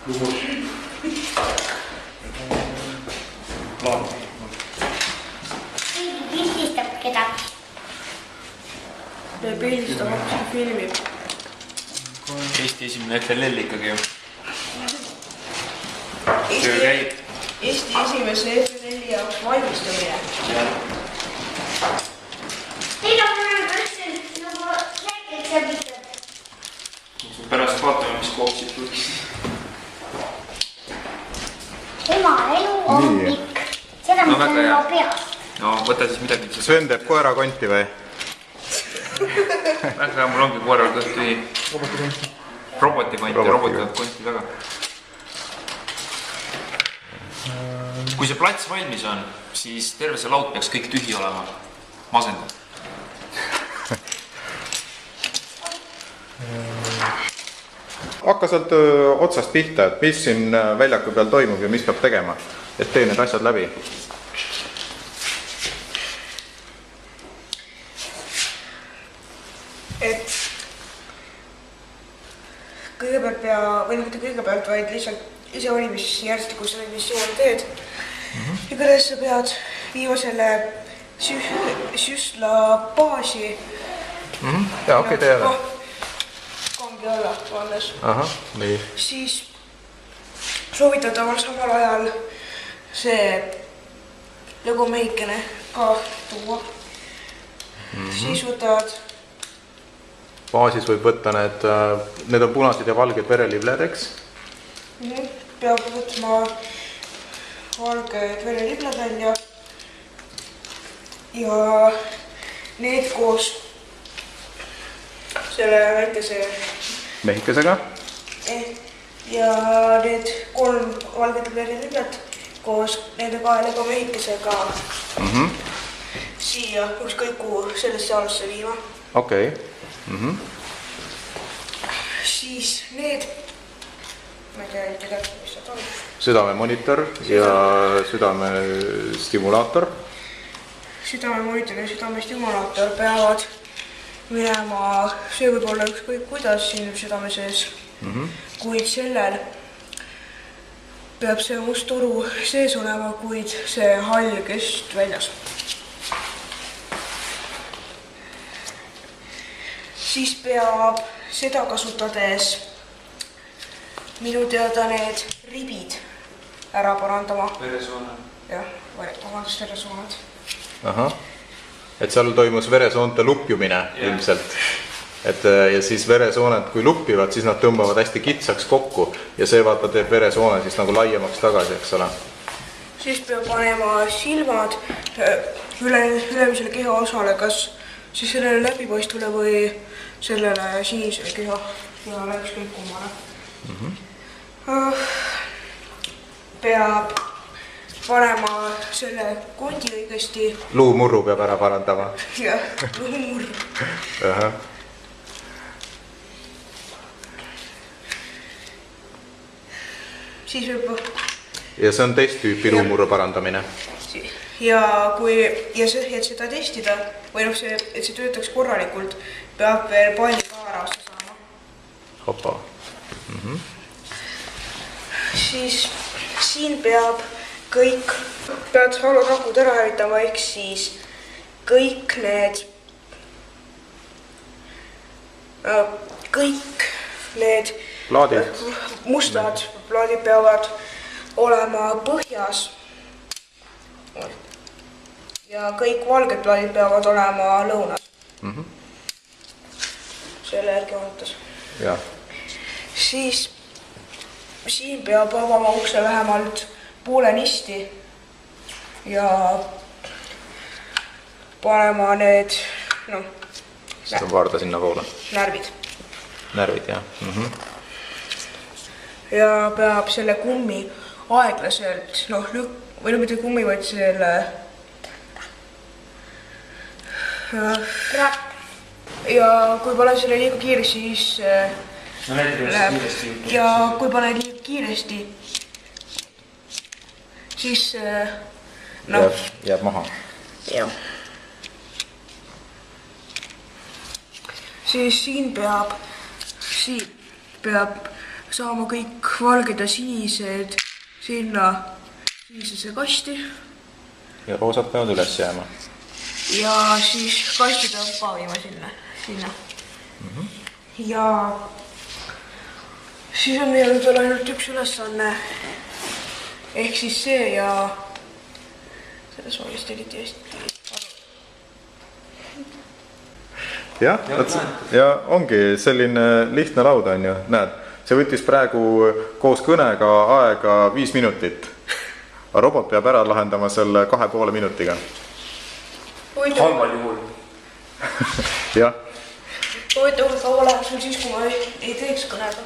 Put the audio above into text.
Lugus. Plaan. Keegi pildistab kedagi. Me pildistab hoopis filmi. Eesti esimene FLL ikkagi ju. Töö käib. Eesti esimese FLL-i jaoks valmistamine. Teil on mõtlesin nagu näiteks säbitab. Pärast vaatame, mis kooksid tuleks. Ema elu on pikk. Seda ma ütlen oma peast. No, võta siis midagi. Sven teeb koerakonti või? Väga hea, mul ongi koeral kõht tühi. Robotikonti, robotivad konti taga. Kui see plats valmis on, siis terve see laud peaks kõik tühi olema. Masendab. Hakka sealt otsast pihta, et mis siin väljaku peal toimub ja mis peab tegema, et tee need asjad läbi. Et kõigepealt või mitte kõigepealt, vaid lihtsalt ise valimisjärstikus selle missioon teed. Igatahes sa pead viima selle süstla baasi. Jaa, okei, tee jälle. Kangi alla alles. Aha, nii. Siis soovitataval samal ajal see lõgumehikene ka tuua. Siis võtavad Baasis võib võtta need on punased ja valged verelibled, eks? Peab võtma valged verelibled välja ja need koos selle väikese Mehikesega? Ja need 3 valged vereliblet koos nende 2 lõgumehikesega siia ükskõik kuhu sellesse alusse viima. Okei. Siis need, ma ei tea tegelikult, mis see on. Südamemonitor ja südamestimulaator. Südamemonitor ja südamestimulaator peavad minema, see võib olla ükskõik kuidas siin südame sees, kuid sellel peab see must toru sees olema, kuid see hall kest väljas. Siis peab seda kasutades minu teada need ribid ära parandama. Veresoone. Jah, vabandust, veresooned. Ahah. Et seal toimus veresoonte lupjumine ilmselt. Ja siis veresooned, kui luppivad, siis nad tõmbavad hästi kitsaks kokku ja see vaata teeb veresoone siis nagu laiemaks tagasi, eks ole. Siis peab panema silmad ülemisele keha osale, kas siis sellele läbipaistvale või sellele sinisele keha ükskõik kummale. Peab panema selle kondi õigesti. Luumurru peab ära parandama. Jah, luumurru. Siis võib... Ja see on testtüüpi luumurru parandamine. Ja et seda testida, või et see töötaks korralikult, peab veel palli ka ära osta saama. Hoppa. Siis siin peab pead halurakud ära hävitama, ehk siis kõik need mustad plaadid peavad olema põhjas. Ja kõik valged plaadid peavad olema lõunas. Selle järgi vaadates. Siis siin peab avama ukse vähemalt poolenisti ja panema need Seda vaarda sinna poole. Närvid. Närvid, jah. Ja peab selle kummi aeglaselt, või mitte kummi, vaid selle ja kui paned selle liiga kiiresti, siis ja kui paned liiga kiiresti, siis jääb maha. Jah. Siis siin peab saama kõik valged ja sinised sinna sinisesse kasti. Ja roosad peavad üles jääma. Ja siis kasti peab paavima sinna. Ja siis on meil veel ainult üks ülesanne. Ehk siis see ja selles ma vist eriti hästi aru. Ja ongi selline lihtne laud on ju, näed, see võttis praegu koos kõnega aega 5 minutit. Robot peab ära lahendama selle 2,5 minutiga. Halval juhul. Jah. Kaua läheb sul siis, kui ma ei teeks kõnega?